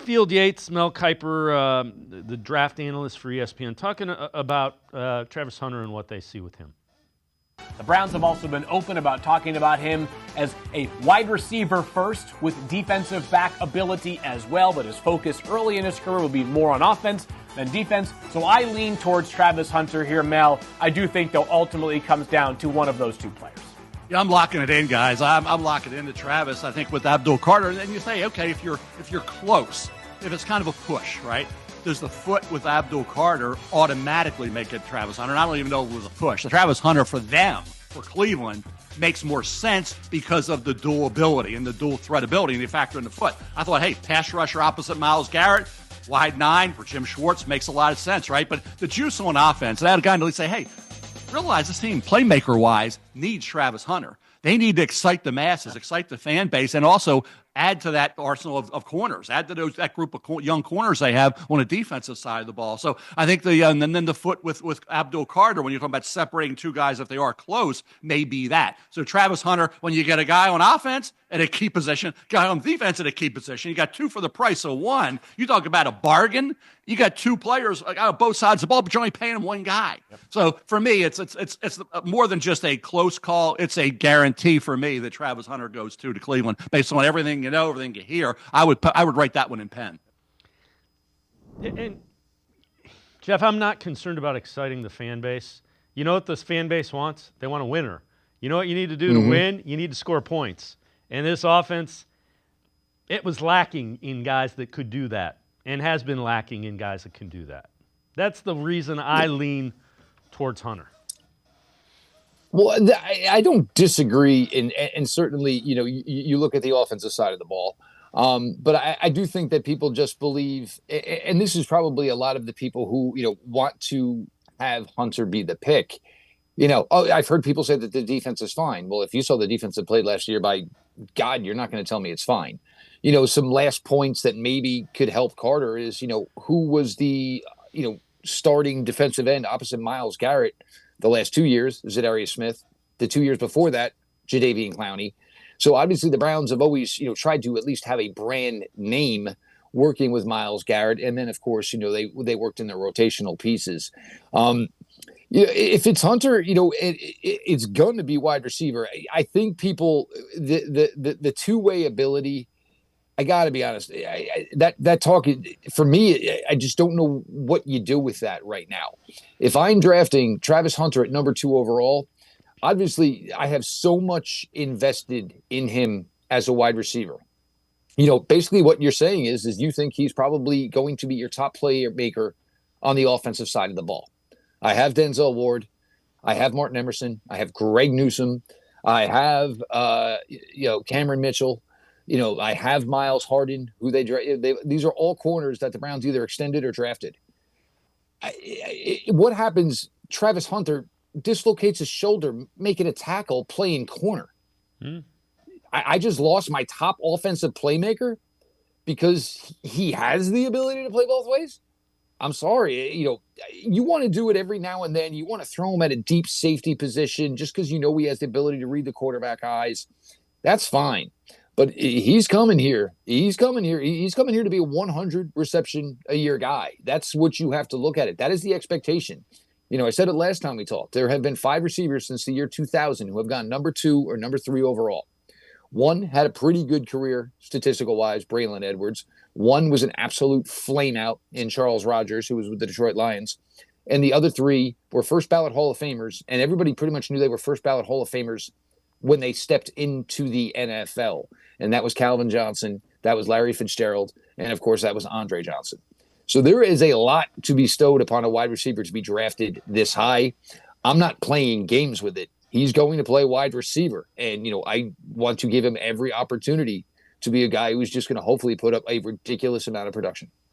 Field Yates, Mel Kiper, the draft analyst for ESPN, talking about Travis Hunter and what they see with him. The Browns have also been open about talking about him as a wide receiver first with defensive back ability as well, but his focus early in his career will be more on offense than defense. So I lean towards Travis Hunter here, Mel. I do think, though, ultimately comes down to one of those two players. Yeah, I'm locking it in, guys. I'm locking it into Travis. I think with Abdul Carter, and then you say, okay, if you're close, if it's kind of a push, right? Does the foot with Abdul Carter automatically make it Travis Hunter? And I don't even know if it was a push. The Travis Hunter for them, for Cleveland, makes more sense because of the dual ability and the dual threat ability, and you factor in the foot. I thought, hey, pass rusher opposite Myles Garrett, wide 9 for Jim Schwartz makes a lot of sense, right? But the juice on offense, and I had a guy to say, hey, realize this team, playmaker-wise, needs Travis Hunter. They need to excite the masses, excite the fan base, and also add to that arsenal of corners, add to that group of young corners they have on the defensive side of the ball. So I think and then the foot with Abdul Carter, when you're talking about separating two guys if they are close, may be that. So Travis Hunter, when you get a guy on offense at a key position, guy on defense at a key position, you got two for the price of one. You talk about a bargain. You got two players on both sides of the ball, but you're only paying them one guy. Yep. So for me, it's more than just a close call. It's a guarantee for me that Travis Hunter goes to Cleveland based on everything you know, everything you hear. I would write that one in pen. And Jeff, I'm not concerned about exciting the fan base. You know what this fan base wants? They want a winner. You know what you need to do to win? You need to score points. And this offense, it was lacking in guys that could do that, and has been lacking in guys that can do that. That's the reason I lean towards Hunter. Well, I don't disagree, and certainly, you look at the offensive side of the ball. But I do think that people just believe, and this is probably a lot of the people who, want to have Hunter be the pick. I've heard people say that the defense is fine. Well, if you saw the defense that played last year, by God, you're not going to tell me it's fine. Some last points that maybe could help Carter is, who was the, starting defensive end opposite Myles Garrett the last 2 years, Zadarius Smith. The 2 years before that, Jadeveon Clowney. So obviously the Browns have always, tried to at least have a brand name working with Myles Garrett. And then, of course, they worked in their rotational pieces. If it's Hunter, it's going to be wide receiver. I think people, the two-way ability, I got to be honest, that talk, for me, I just don't know what you do with that right now. If I'm drafting Travis Hunter at number 2 overall, obviously I have so much invested in him as a wide receiver. Basically what you're saying is you think he's probably going to be your top playmaker on the offensive side of the ball. I have Denzel Ward. I have Martin Emerson. I have Greg Newsome. I have, Cameron Mitchell. I have Miles Harden, who these are all corners that the Browns either extended or drafted. What happens? Travis Hunter dislocates his shoulder, making a tackle, playing corner. I just lost my top offensive playmaker because he has the ability to play both ways. I'm sorry. You want to do it every now and then. You want to throw him at a deep safety position just because he has the ability to read the quarterback eyes. That's fine. But he's coming here. He's coming here to be a 100 reception a year guy. That's what you have to look at it. That is the expectation. I said it last time we talked. There have been 5 receivers since the year 2000 who have gone number 2 or number 3 overall. One had a pretty good career statistical-wise, Braylon Edwards. One was an absolute flame-out in Charles Rogers, who was with the Detroit Lions. And the other 3 were first-ballot Hall of Famers, and everybody pretty much knew they were first-ballot Hall of Famers when they stepped into the NFL. And that was Calvin Johnson, that was Larry Fitzgerald, and, of course, that was Andre Johnson. So there is a lot to be bestowed upon a wide receiver to be drafted this high. I'm not playing games with it. He's going to play wide receiver. And, I want to give him every opportunity to be a guy who's just going to hopefully put up a ridiculous amount of production.